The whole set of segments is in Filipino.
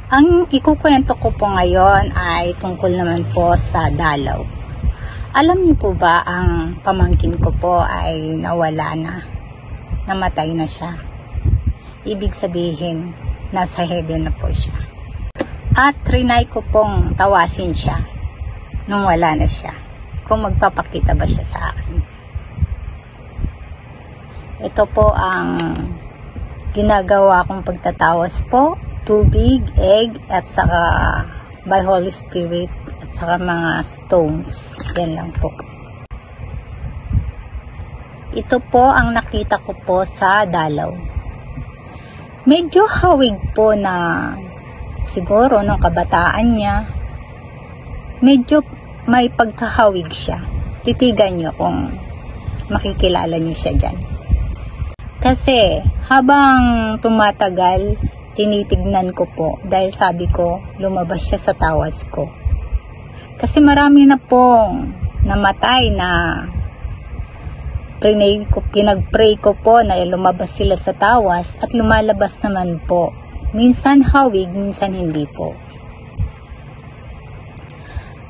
Ang ikukwento ko po ngayon ay tungkol naman po sa dalaw. Alam niyo po ba, ang pamangkin ko po ay nawala na. Namatay na siya. Ibig sabihin, nasa heaven na po siya. At trinay ko pong tawasin siya nung wala na siya. Kung magpapakita ba siya sa akin. Ito po ang ginagawa kong pagtatawas po. Tubig, egg, at saka by Holy Spirit, at saka mga stones. Yan lang po. Ito po ang nakita ko po sa dalaw. Medyo hawig po na siguro nung kabataan niya. Medyo may pagkahawig siya. Titigan nyo kung makikilala nyo siya dyan. Kasi habang tumatagal, tinitignan ko po dahil sabi ko lumabas siya sa tawas ko. Kasi marami na pong namatay na pinag-pray ko po na lumabas sila sa tawas at lumalabas naman po. Minsan hawig, minsan hindi po.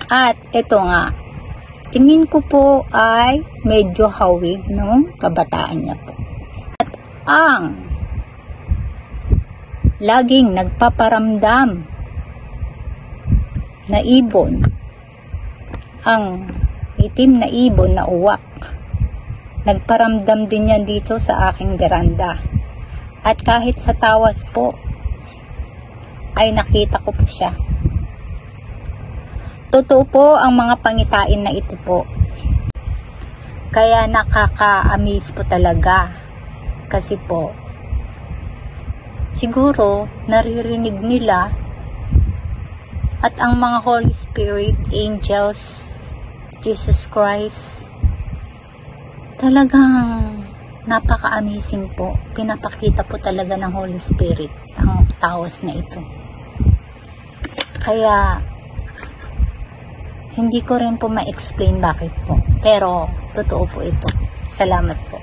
At ito nga, tingin ko po ay medyo hawig nung kabataan niya po. At ang laging nagpaparamdam na ibon, ang itim na ibon na uwak, nagparamdam din yan dito sa aking veranda. At kahit sa tawas po ay nakita ko po siya. Totoo po ang mga pangitain na ito po, kaya nakaka-amaze po talaga. Kasi po siguro naririnig nila at ang mga Holy Spirit, angels, Jesus Christ, talagang napaka-amazing po. Pinapakita po talaga ng Holy Spirit ang tawas na ito. Kaya hindi ko rin po ma-explain bakit po. Pero totoo po ito. Salamat po.